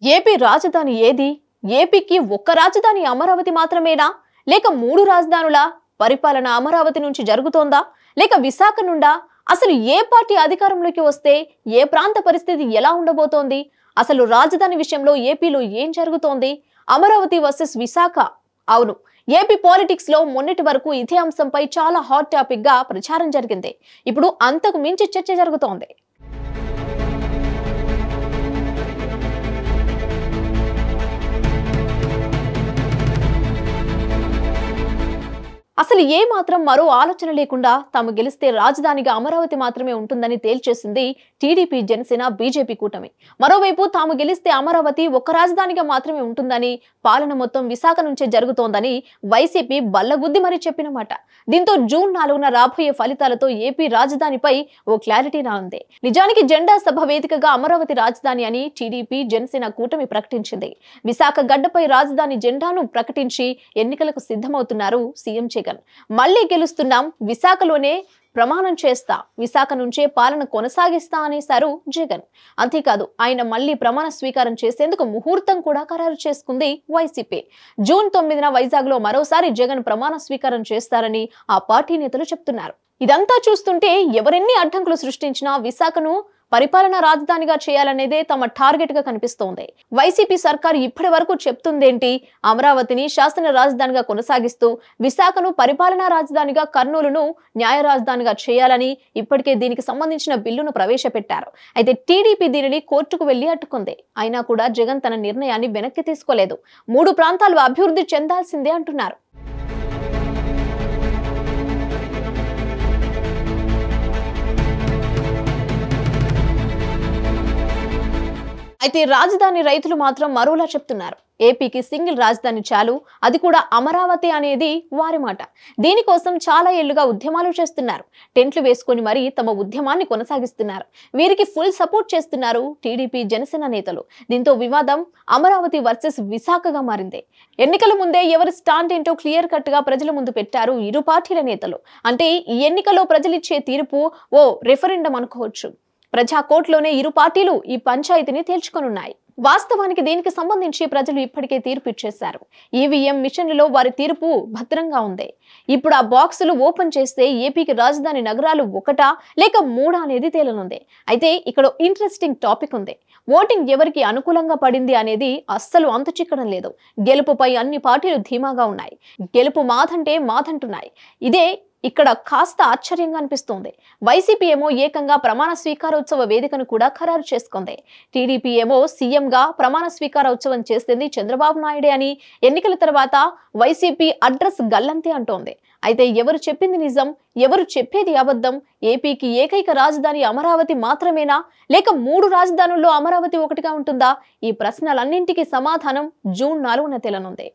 AP రాజధాని ఏది? ఏపీకి ఒక్క రాజధాని అమరావతి మాత్రమేనా? లేక మూడు రాజధానుల పరిపాలన అమరావతి నుంచి జరుగుతోందా? లేక విశాఖ నుండా? అసలు ఏ పార్టీ అధికారంలోకి వస్తే ఏ ప్రాంత పరిస్థితి ఎలా ఉండబోతోంది? అసలు రాజధాని విషయంలో ఏపీలో ఏం జరుగుతోంది? అమరావతి వర్సెస్ విశాఖ. అవును, ఏపీ పాలిటిక్స్ లో మొన్నటి వరకు ఇదే అంశంపై చాలా హాట్ టాపిక్ గా ప్రచారం జరిగింది. ఇప్పుడు అంతకు మించి చర్చ జరుగుతోంది. అసలు ఏ మాత్రం మరో ఆలోచన లేకుండా తాము గెలిస్తే రాజధానిగా అమరావతి మాత్రమే ఉంటుందని తేల్చేసింది టీడీపీ, జనసేన, బీజేపీ కూటమి. మరోవైపు తాము గెలిస్తే అమరావతి ఒక్క రాజధానిగా మాత్రమే ఉంటుందని, పాలన మొత్తం విశాఖ నుంచే జరుగుతోందని వైసీపీ బల్లగుద్ది మరీ చెప్పినమాట. దీంతో జూన్ 4న రాబోయే ఫలితాలతో ఏపీ రాజధానిపై ఓ క్లారిటీ రానుంది. నిజానికి జెండా సభ వేదికగా అమరావతి రాజధాని అని టీడీపీ, జనసేన కూటమి ప్రకటించింది. విశాఖ గడ్డపై రాజధాని జెండాను ప్రకటించి ఎన్నికలకు సిద్ధమవుతున్నారు సీఎం జగన్. మళ్లీ గెలుస్తున్నాం, విశాఖలోనే ప్రమాణం చేస్తా, విశాఖ నుంచే పాలన కొనసాగిస్తా అనేశారు జగన్. అంతేకాదు, ఆయన మళ్లీ ప్రమాణ స్వీకారం చేసేందుకు ముహూర్తం కూడా ఖరారు చేసుకుంది వైసీపీ. జూన్ 9న వైజాగ్ లో మరోసారి జగన్ ప్రమాణ స్వీకారం చేస్తారని ఆ పార్టీ నేతలు చెప్తున్నారు. ఇదంతా చూస్తుంటే ఎవరెన్ని అడ్డంకులు సృష్టించినా విశాఖను పరిపాలనా రాజధానిగా చేయాలనేదే తమ టార్గెట్ గా కనిపిస్తోంది. వైసీపీ సర్కార్ ఇప్పటి వరకు చెప్తుందేంటి? అమరావతిని శాసన రాజధానిగా కొనసాగిస్తూ విశాఖను పరిపాలనా రాజధానిగా, కర్నూలును న్యాయ రాజధానిగా చేయాలని ఇప్పటికే దీనికి సంబంధించిన బిల్లును ప్రవేశపెట్టారు. అయితే టీడీపీ దీనిని కోర్టుకు వెళ్లి అడ్డుకుంది. అయినా కూడా జగన్ తన నిర్ణయాన్ని వెనక్కి తీసుకోలేదు. మూడు ప్రాంతాలు అభివృద్ధి చెందాల్సిందే అంటున్నారు. అయితే రాజధాని రైతులు మాత్రం మరోలా చెప్తున్నారు. ఏపీకి సింగిల్ రాజధాని చాలు, అది కూడా అమరావతి అనేది వారి మాట. దీనికోసం చాలా ఏళ్లుగా ఉద్యమాలు చేస్తున్నారు. టెంట్లు వేసుకుని మరీ తమ ఉద్యమాన్ని కొనసాగిస్తున్నారు. వీరికి ఫుల్ సపోర్ట్ చేస్తున్నారు టీడీపీ, జనసేన నేతలు. దీంతో వివాదం అమరావతి వర్సెస్ విశాఖగా మారింది. ఎన్నికల ముందే ఎవరి స్టాండ్ ఏంటో క్లియర్ కట్ గా ప్రజల ముందు పెట్టారు ఇరు పార్టీల నేతలు. అంటే ఈ ఎన్నికల్లో ప్రజలిచ్చే తీర్పు ఓ రెఫరెండం అనుకోవచ్చు. ప్రజా కోర్టులోనే ఇరు పార్టీలు ఈ పంచాయతీని తేల్చుకొనున్నాయి. వాస్తవానికి దీనికి సంబంధించి ప్రజలు ఇప్పటికే తీర్పు ఇచ్చేశారు. ఈవీఎం మిషన్లలో వారి తీర్పు భద్రంగా ఉంది. ఇప్పుడు ఆ బాక్సులు ఓపెన్ చేస్తే ఏపీకి రాజధాని నగరాలు ఒకటా లేక మూడా అనేది తేలనుంది. అయితే ఇక్కడ ఇంట్రెస్టింగ్ టాపిక్ ఉంది. ఓటింగ్ ఎవరికి అనుకూలంగా పడింది అనేది అస్సలు అంతు చిక్కడం లేదు. గెలుపుపై అన్ని పార్టీలు ధీమాగా ఉన్నాయి. గెలుపు మాదంటే మాదంటున్నాయి. ఇదే ఇక్కడ కాస్త ఆశ్చర్యంగా అనిపిస్తోంది. వైసీపీ ఏమో ఏకంగా ప్రమాణ స్వీకారోత్సవ వేదికను కూడా ఖరారు చేసుకుంది. టీడీపీ ఏమో సీఎంగా ప్రమాణ స్వీకారోత్సవం చేసింది చంద్రబాబు నాయుడే అని, ఎన్నికల తర్వాత వైసీపీ అడ్రస్ గల్లంతే అంటోంది. అయితే ఎవరు చెప్పింది నిజం, ఎవరు చెప్పేది అబద్ధం? ఏపీకి ఏకైక రాజధాని అమరావతి మాత్రమేనా, లేక మూడు రాజధానుల్లో అమరావతి ఒకటిగా ఉంటుందా? ఈ ప్రశ్నలన్నింటికీ సమాధానం జూన్ 4న తేలనుంది.